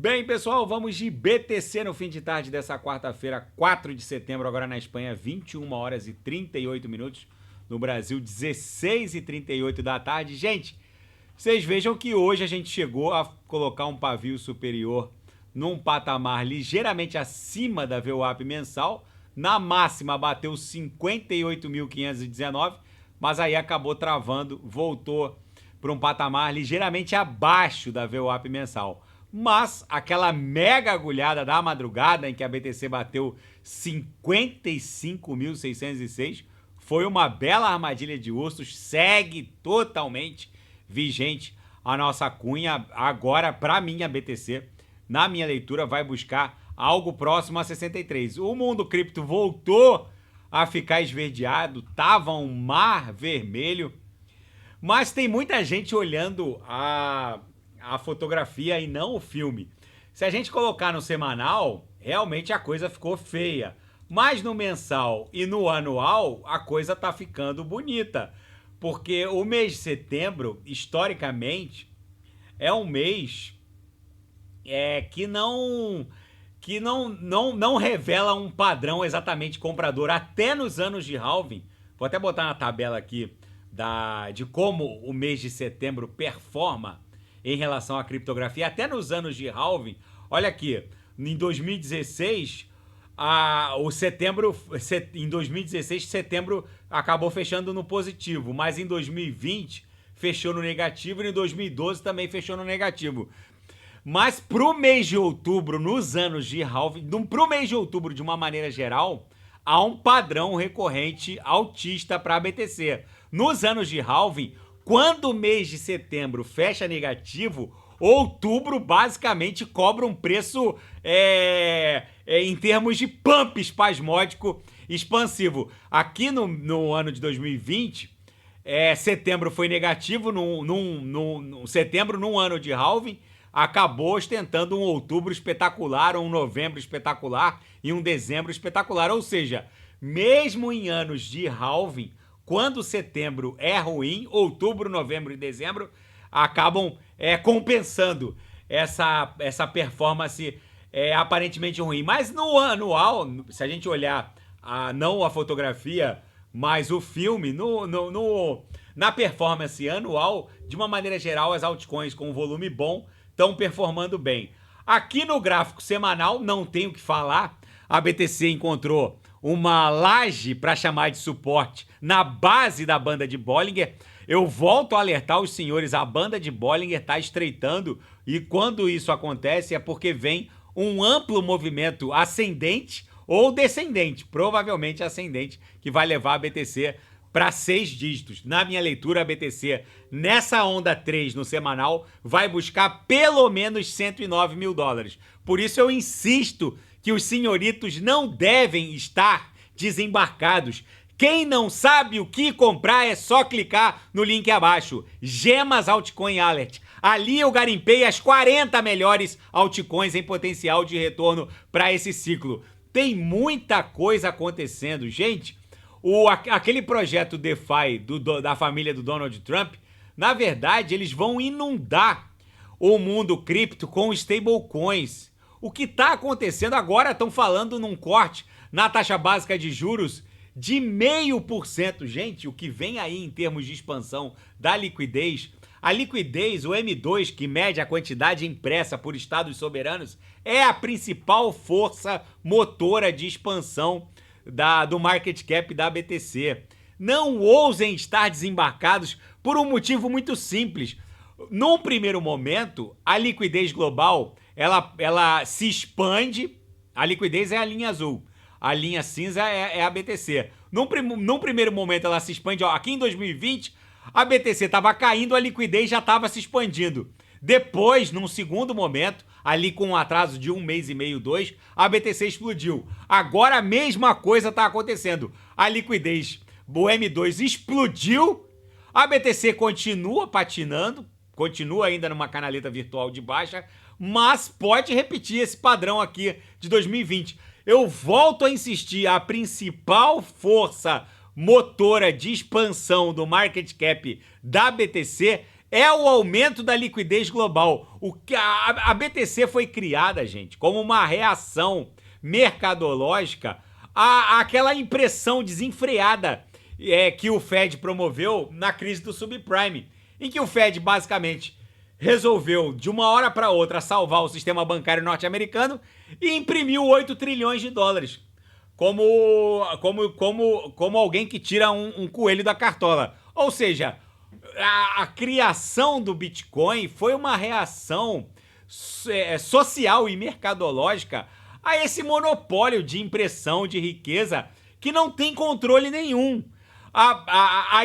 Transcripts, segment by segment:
Bem, pessoal, vamos de BTC no fim de tarde dessa quarta-feira, 4 de setembro, agora na Espanha, 21 horas e 38 minutos. No Brasil, 16 e 38 da tarde. Gente, vocês vejam que hoje a gente chegou a colocar um pavio superior num patamar ligeiramente acima da VWAP mensal. Na máxima bateu 58.519, mas aí acabou travando, voltou para um patamar ligeiramente abaixo da VWAP mensal. Mas aquela mega agulhada da madrugada em que a BTC bateu 55.606 foi uma bela armadilha de ursos, segue totalmente vigente a nossa cunha. Agora, para mim, a BTC, na minha leitura, vai buscar algo próximo a 63. O mundo cripto voltou a ficar esverdeado, tava um mar vermelho, mas tem muita gente olhando a fotografia e não o filme. Se a gente colocar no semanal, realmente a coisa ficou feia. Mas no mensal e no anual, a coisa tá ficando bonita. Porque o mês de setembro, historicamente, é um mês que não revela um padrão exatamente comprador. Até nos anos de halving, vou até botar na tabela aqui de como o mês de setembro performa em relação à criptografia. Até nos anos de halving, olha aqui, em 2016, em 2016, setembro acabou fechando no positivo, mas em 2020 fechou no negativo e em 2012 também fechou no negativo. Mas pro mês de outubro, nos anos de halving, pro mês de outubro, de uma maneira geral, há um padrão recorrente altista para a BTC. Nos anos de halving, quando o mês de setembro fecha negativo, outubro basicamente cobra um preço em termos de pump espasmódico expansivo. Aqui no ano de 2020, setembro foi negativo, setembro num ano de halving, acabou ostentando um outubro espetacular, um novembro espetacular e um dezembro espetacular. Ou seja, mesmo em anos de halving, quando setembro é ruim, outubro, novembro e dezembro acabam compensando essa performance aparentemente ruim. Mas no anual, se a gente olhar não a fotografia, mas o filme, na performance anual, de uma maneira geral, as altcoins com volume bom estão performando bem. Aqui no gráfico semanal, não tenho o que falar, a BTC encontrou uma laje para chamar de suporte na base da banda de Bollinger. Eu volto a alertar os senhores, a banda de Bollinger está estreitando e quando isso acontece é porque vem um amplo movimento ascendente ou descendente, provavelmente ascendente, que vai levar a BTC para 6 dígitos. Na minha leitura, a BTC, nessa onda 3 no semanal, vai buscar pelo menos 109 mil dólares. Por isso eu insisto que os senhoritos não devem estar desembarcados. Quem não sabe o que comprar é só clicar no link abaixo. Gemas Altcoin Alert. Ali eu garimpei as 40 melhores altcoins em potencial de retorno para esse ciclo. Tem muita coisa acontecendo. Gente, aquele projeto DeFi da família do Donald Trump, na verdade, eles vão inundar o mundo cripto com stablecoins. O que está acontecendo agora? Estão falando num corte na taxa básica de juros de 0,5%. Gente, o que vem aí em termos de expansão da liquidez, a liquidez, o M2, que mede a quantidade impressa por estados soberanos, é a principal força motora de expansão do market cap da BTC. Não ousem estar desembarcados por um motivo muito simples. Num primeiro momento, a liquidez global ela se expande. A liquidez é a linha azul, a linha cinza é a BTC. Num primeiro momento ela se expande. Aqui em 2020, a BTC estava caindo, a liquidez já estava se expandindo. Depois, num segundo momento, ali com um atraso de 1 mês e meio, 2, a BTC explodiu. Agora a mesma coisa está acontecendo. A liquidez, o M2 explodiu, a BTC continua patinando, continua ainda numa canaleta virtual de baixa, mas pode repetir esse padrão aqui de 2020. Eu volto a insistir, a principal força motora de expansão do market cap da BTC é o aumento da liquidez global. A BTC foi criada, gente, como uma reação mercadológica àquela impressão desenfreada que o Fed promoveu na crise do subprime, em que o Fed basicamente resolveu, de uma hora para outra, salvar o sistema bancário norte-americano e imprimiu 8 trilhões de dólares. Como alguém que tira um coelho da cartola. Ou seja, a criação do Bitcoin foi uma reação social e mercadológica a esse monopólio de impressão de riqueza que não tem controle nenhum. A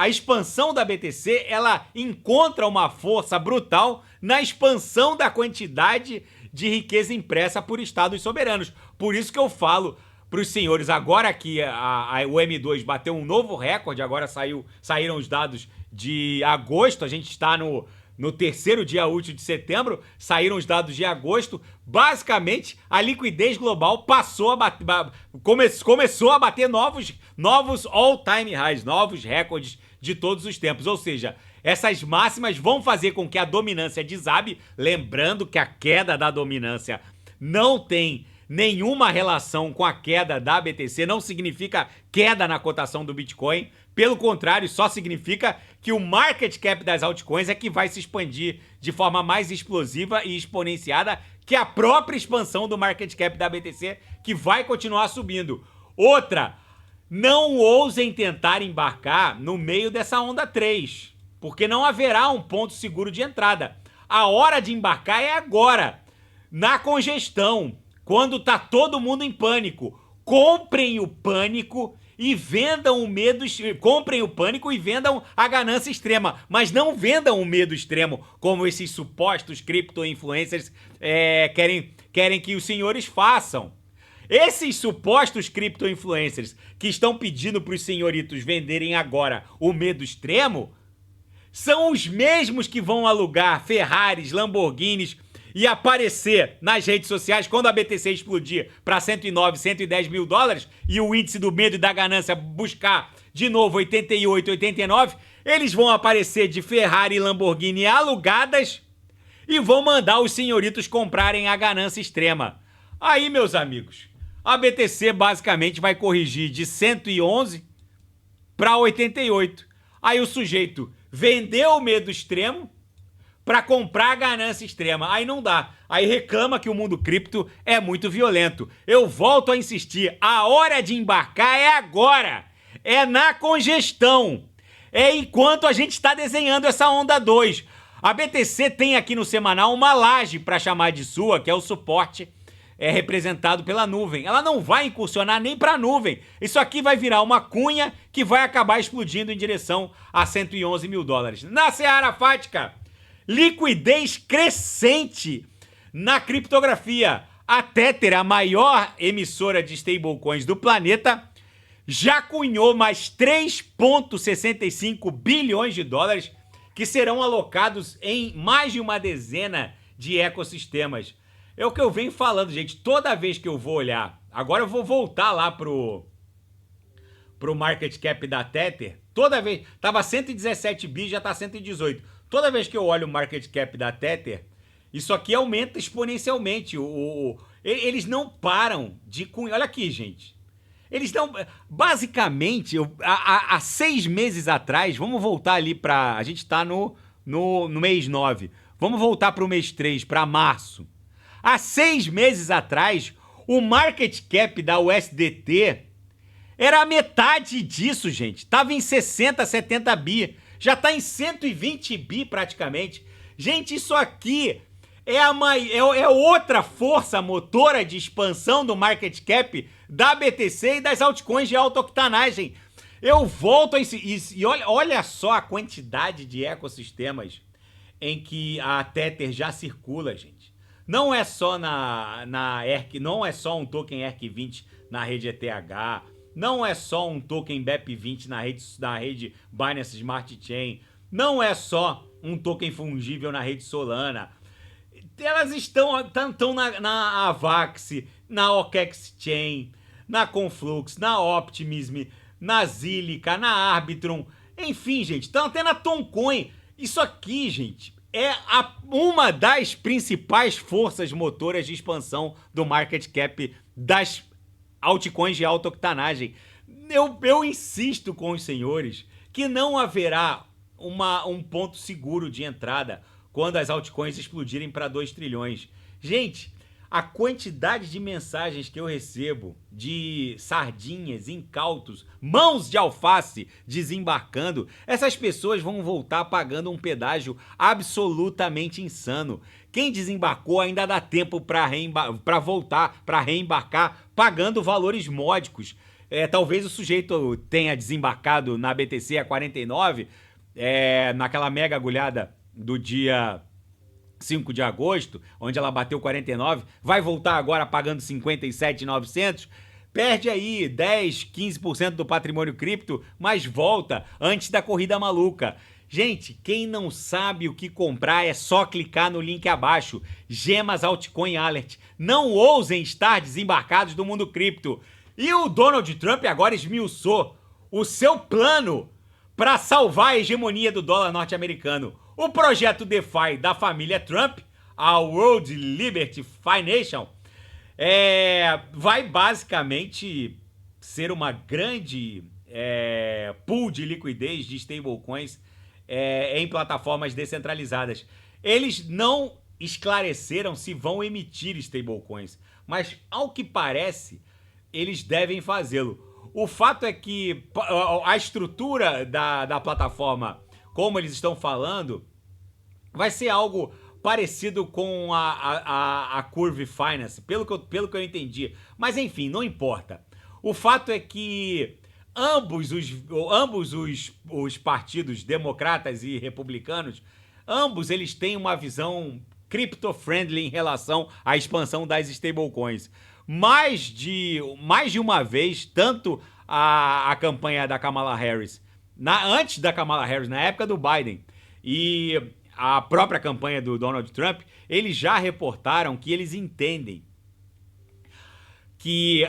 expansão da BTC, ela encontra uma força brutal na expansão da quantidade de riqueza impressa por estados soberanos. Por isso que eu falo para os senhores, agora que o M2 bateu um novo recorde, agora saíram os dados de agosto, a gente está no terceiro dia útil de setembro, saíram os dados de agosto, basicamente a liquidez global começou a bater novos all-time highs, novos recordes de todos os tempos, ou seja, essas máximas vão fazer com que a dominância desabe, lembrando que a queda da dominância não tem nenhuma relação com a queda da BTC, não significa queda na cotação do Bitcoin, pelo contrário, só significa que o market cap das altcoins é que vai se expandir de forma mais explosiva e exponenciada que a própria expansão do market cap da BTC, que vai continuar subindo. Outra, não ousem tentar embarcar no meio dessa onda 3, porque não haverá um ponto seguro de entrada. A hora de embarcar é agora, na congestão, quando tá todo mundo em pânico. Comprem o pânico e vendam o medo. Comprem o pânico e vendam a ganância extrema. Mas não vendam o medo extremo, como esses supostos cripto-influencers querem que os senhores façam. Esses supostos cripto-influencers que estão pedindo para os senhoritos venderem agora o medo extremo são os mesmos que vão alugar Ferraris, Lamborghinis e aparecer nas redes sociais quando a BTC explodir para 109, 110 mil dólares e o índice do medo e da ganância buscar de novo 88, 89, eles vão aparecer de Ferrari e Lamborghini alugadas e vão mandar os senhoritos comprarem a ganância extrema. Aí, meus amigos, a BTC basicamente vai corrigir de 111 para 88. Aí o sujeito vendeu o medo extremo para comprar a ganância extrema. Aí não dá. Aí reclama que o mundo cripto é muito violento. Eu volto a insistir. A hora de embarcar é agora. É na congestão. É enquanto a gente está desenhando essa onda 2. A BTC tem aqui no semanal uma laje para chamar de sua, que é o suporte representado pela nuvem. Ela não vai incursionar nem para a nuvem. Isso aqui vai virar uma cunha que vai acabar explodindo em direção a 111 mil dólares. Na seara fática, liquidez crescente na criptografia. A Tether, a maior emissora de stablecoins do planeta, já cunhou mais 3,65 bilhões de dólares que serão alocados em mais de uma dezena de ecossistemas. É o que eu venho falando, gente. Toda vez que eu vou olhar, agora eu vou voltar lá pro market cap da Tether, toda vez, tava 117 bi, já tá 118. Toda vez que eu olho o market cap da Tether, isso aqui aumenta exponencialmente. Eles não param de... Olha aqui, gente. Eles não... Basicamente, há 6 meses atrás, vamos voltar ali para... A gente tá no mês 9. Vamos voltar para o mês 3, para março. Há 6 meses atrás, o market cap da USDT era a metade disso, gente. Tava em 60, 70 bi. Já tá em 120 bi praticamente. Gente, isso aqui é outra força motora de expansão do market cap da BTC e das altcoins de alta octanagem. Eu volto a insistir. E olha só a quantidade de ecossistemas em que a Tether já circula, gente. Não é só não é só um token ERC20 na rede ETH, não é só um token BEP20 na rede Binance Smart Chain, não é só um token fungível na rede Solana. Elas estão na Avax, na OKEx Chain, na Conflux, na Optimism, na Zilliqa, na Arbitrum. Enfim, gente, estão até na Toncoin. Isso aqui, gente, é uma das principais forças motoras de expansão do market cap das altcoins de alta octanagem. Eu insisto com os senhores que não haverá um ponto seguro de entrada quando as altcoins explodirem para 2 trilhões. Gente, a quantidade de mensagens que eu recebo de sardinhas, incautos, mãos de alface desembarcando, essas pessoas vão voltar pagando um pedágio absolutamente insano. Quem desembarcou ainda dá tempo para voltar, para reembarcar, pagando valores módicos. Talvez o sujeito tenha desembarcado na BTC a 49, naquela mega agulhada do dia 5 de agosto, onde ela bateu 49, vai voltar agora pagando 57.900, perde aí 10, 15% do patrimônio cripto, mas volta antes da corrida maluca. Gente, quem não sabe o que comprar é só clicar no link abaixo, Gemas Altcoin Alert. Não ousem estar desembarcados do mundo cripto. E o Donald Trump agora esmiuçou o seu plano para salvar a hegemonia do dólar norte-americano. O projeto DeFi da família Trump, a World Liberty Foundation, vai basicamente ser uma grande pool de liquidez de stablecoins em plataformas descentralizadas. Eles não esclareceram se vão emitir stablecoins, mas ao que parece, eles devem fazê-lo. O fato é que a estrutura da plataforma, como eles estão falando, vai ser algo parecido com a Curve Finance, pelo que eu entendi. Mas enfim, não importa. O fato é que ambos os partidos democratas e republicanos, ambos eles têm uma visão crypto-friendly em relação à expansão das stablecoins. Mais de uma vez, tanto a campanha da Kamala Harris, antes da Kamala Harris, na época do Biden, e a própria campanha do Donald Trump, eles já reportaram que eles entendem que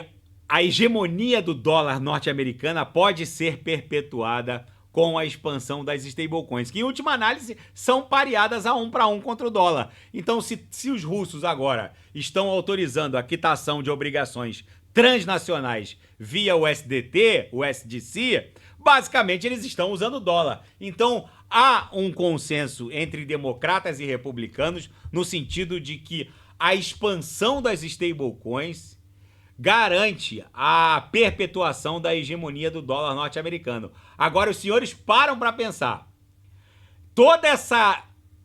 a hegemonia do dólar norte-americana pode ser perpetuada com a expansão das stablecoins, que em última análise são pareadas a 1 para 1 contra o dólar. Então, se os russos agora estão autorizando a quitação de obrigações transnacionais via o USDT, o USDC, basicamente eles estão usando o dólar. Então, há um consenso entre democratas e republicanos no sentido de que a expansão das stablecoins garante a perpetuação da hegemonia do dólar norte-americano. Agora, os senhores param para pensar. Todo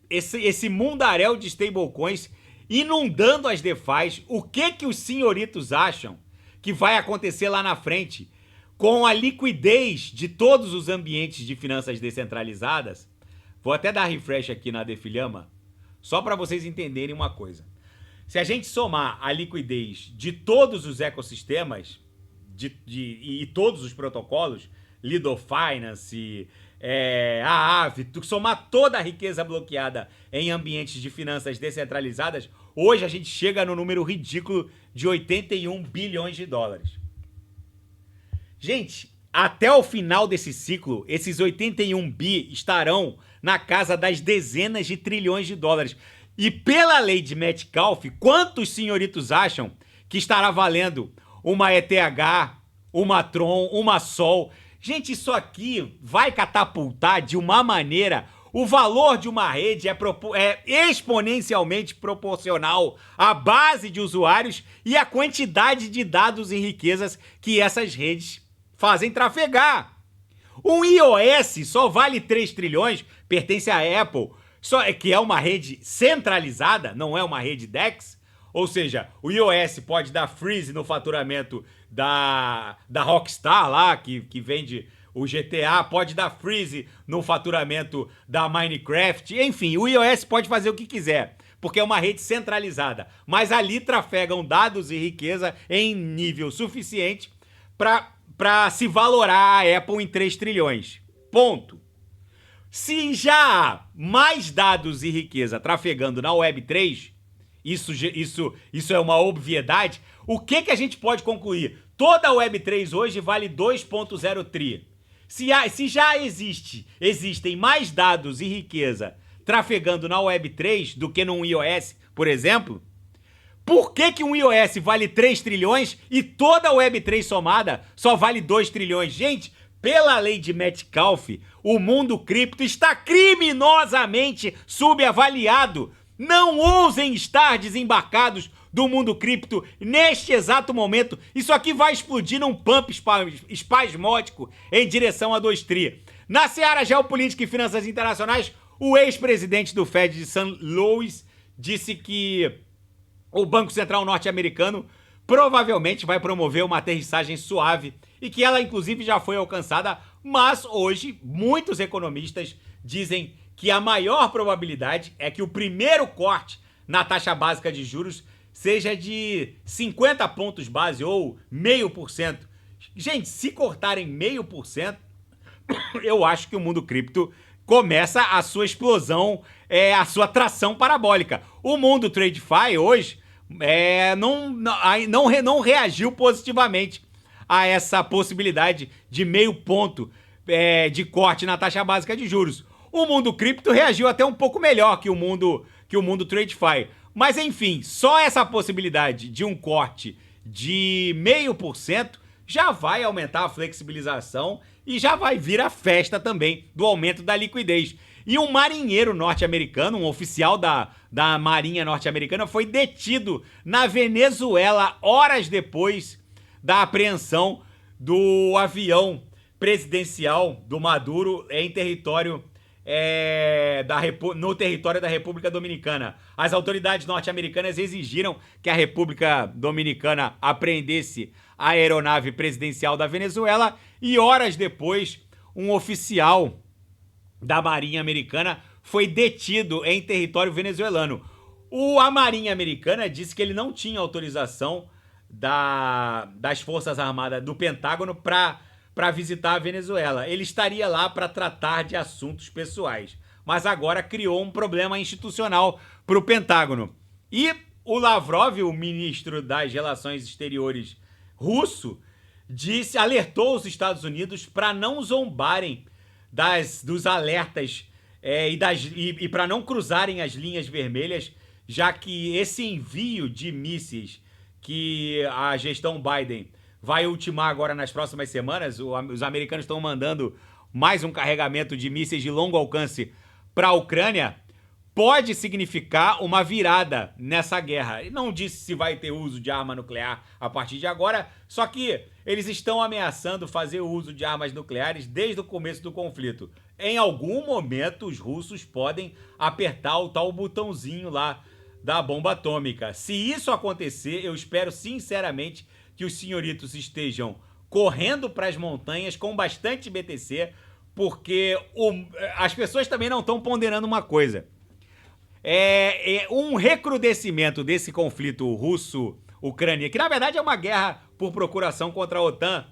esse mundaréu de stablecoins inundando as DeFis, o que os senhoritos acham que vai acontecer lá na frente com a liquidez de todos os ambientes de finanças descentralizadas? Vou até dar refresh aqui na Defilhama, só para vocês entenderem uma coisa. Se a gente somar a liquidez de todos os ecossistemas e todos os protocolos, Lido Finance, a Aave, somar toda a riqueza bloqueada em ambientes de finanças descentralizadas, hoje a gente chega no número ridículo de 81 bilhões de dólares. Gente, até o final desse ciclo, esses 81 bi estarão na casa das dezenas de trilhões de dólares. E pela lei de Metcalfe, quantos senhoritos acham que estará valendo uma ETH, uma Tron, uma Sol? Gente, isso aqui vai catapultar de uma maneira. O valor de uma rede é exponencialmente proporcional à base de usuários e à quantidade de dados e riquezas que essas redes fazem trafegar. Um iOS só vale 3 trilhões, pertence à Apple, que é uma rede centralizada, não é uma rede DEX. Ou seja, o iOS pode dar freeze no faturamento da Rockstar lá, que vende o GTA, pode dar freeze no faturamento da Minecraft. Enfim, o iOS pode fazer o que quiser, porque é uma rede centralizada. Mas ali trafegam dados e riqueza em nível suficiente para se valorar a Apple em 3 trilhões. Ponto. Se já há mais dados e riqueza trafegando na Web3, isso é uma obviedade, o que a gente pode concluir? Toda a Web3 hoje vale 2.0 tri. Se já existem mais dados e riqueza trafegando na Web3 do que num iOS, por exemplo, por que um iOS vale 3 trilhões e toda a Web3 somada só vale 2 trilhões? Gente, pela lei de Metcalfe, o mundo cripto está criminosamente subavaliado. Não ousem estar desembarcados do mundo cripto neste exato momento. Isso aqui vai explodir num pump espasmódico em direção a 2 tri. Na seara geopolítica e finanças internacionais, o ex-presidente do Fed de St. Louis disse que o Banco Central norte-americano provavelmente vai promover uma aterrissagem suave e que ela inclusive já foi alcançada, mas hoje muitos economistas dizem que a maior probabilidade é que o primeiro corte na taxa básica de juros seja de 50 pontos base ou 0,5%. Gente, se cortarem 0,5%, eu acho que o mundo cripto começa a sua explosão, a sua tração parabólica. O mundo TradeFi hoje não reagiu positivamente a essa possibilidade de 0,5 ponto de corte na taxa básica de juros. O mundo cripto reagiu até um pouco melhor que o mundo TradeFi. Mas enfim, só essa possibilidade de um corte de 0,5% já vai aumentar a flexibilização e já vai vir a festa também do aumento da liquidez. E um marinheiro norte-americano, um oficial da Marinha norte-americana, foi detido na Venezuela horas depois da apreensão do avião presidencial do Maduro em território no território da República Dominicana. As autoridades norte-americanas exigiram que a República Dominicana apreendesse a aeronave presidencial da Venezuela e horas depois um oficial da Marinha Americana foi detido em território venezuelano. A Marinha Americana disse que ele não tinha autorização das Forças Armadas do Pentágono para visitar a Venezuela. Ele estaria lá para tratar de assuntos pessoais, mas agora criou um problema institucional para o Pentágono. E o Lavrov, o ministro das Relações Exteriores russo, alertou os Estados Unidos para não zombarem dos alertas e para não cruzarem as linhas vermelhas, já que esse envio de mísseis que a gestão Biden vai ultimar agora nas próximas semanas, os americanos estão mandando mais um carregamento de mísseis de longo alcance para a Ucrânia, pode significar uma virada nessa guerra. E não disse se vai ter uso de arma nuclear a partir de agora, só que eles estão ameaçando fazer uso de armas nucleares desde o começo do conflito. Em algum momento, os russos podem apertar o tal botãozinho lá da bomba atômica. Se isso acontecer, eu espero sinceramente que os senhoritos estejam correndo para as montanhas com bastante BTC, porque as pessoas também não estão ponderando uma coisa. Um recrudescimento desse conflito russo-ucrânia, que na verdade é uma guerra por procuração contra a OTAN,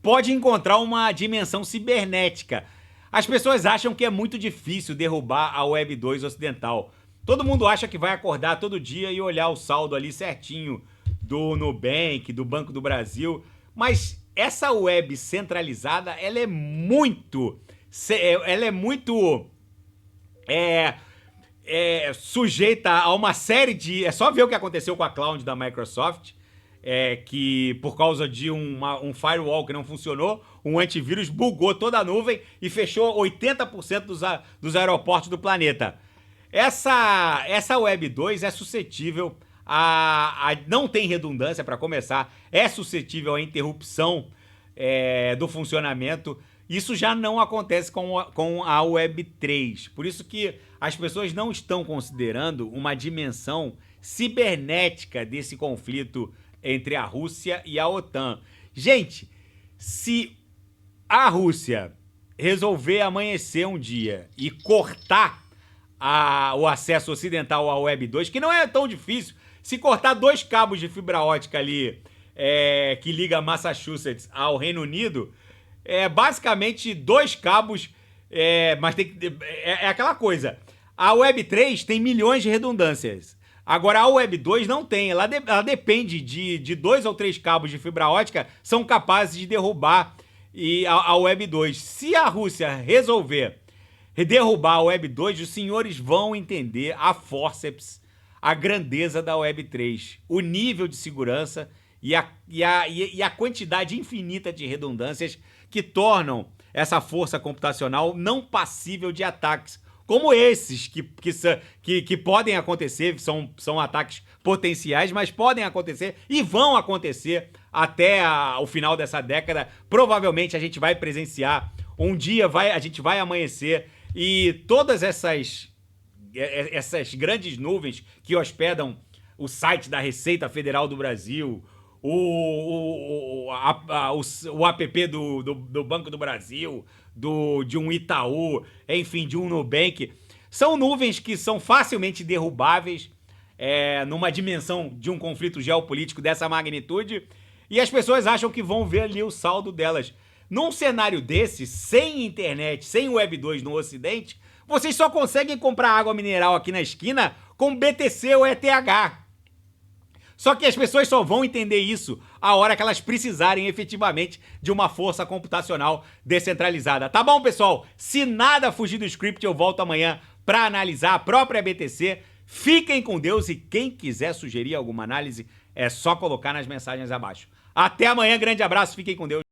pode encontrar uma dimensão cibernética. As pessoas acham que é muito difícil derrubar a Web 2 ocidental. Todo mundo acha que vai acordar todo dia e olhar o saldo ali certinho do Nubank, do Banco do Brasil, mas essa web centralizada, ela é muito sujeita a uma série de... É só ver o que aconteceu com a cloud da Microsoft, que por causa de um firewall que não funcionou, um antivírus bugou toda a nuvem e fechou 80% dos aeroportos do planeta. Essa Web 2 é suscetível não tem redundância para começar, é suscetível à interrupção do funcionamento. Isso já não acontece com a Web 3. Por isso que as pessoas não estão considerando uma dimensão cibernética desse conflito entre a Rússia e a OTAN. Gente, se a Rússia resolver amanhecer um dia e cortar o acesso ocidental à Web 2, que não é tão difícil, se cortar 2 cabos de fibra ótica ali que liga Massachusetts ao Reino Unido, basicamente 2 cabos, mas é aquela coisa. A Web 3 tem milhões de redundâncias. Agora a Web 2 não tem, ela depende de 2 ou 3 cabos de fibra ótica, são capazes de derrubar e a Web 2. Se a Rússia resolver derrubar a Web 2, os senhores vão entender a forceps, a grandeza da Web 3, o nível de segurança e a quantidade infinita de redundâncias que tornam essa força computacional não passível de ataques, como esses que podem acontecer, são ataques potenciais, mas podem acontecer e vão acontecer até o final dessa década. Provavelmente a gente vai presenciar, um dia a gente vai amanhecer e todas essas grandes nuvens que hospedam o site da Receita Federal do Brasil, o app do Banco do Brasil, de um Itaú, enfim, de um Nubank, são nuvens que são facilmente derrubáveis numa dimensão de um conflito geopolítico dessa magnitude, e as pessoas acham que vão ver ali o saldo delas. Num cenário desse, sem internet, sem Web 2 no Ocidente, vocês só conseguem comprar água mineral aqui na esquina com BTC ou ETH. Só que as pessoas só vão entender isso a hora que elas precisarem efetivamente de uma força computacional descentralizada. Tá bom, pessoal? Se nada fugir do script, eu volto amanhã para analisar a própria BTC. Fiquem com Deus e quem quiser sugerir alguma análise, é só colocar nas mensagens abaixo. Até amanhã, grande abraço, fiquem com Deus.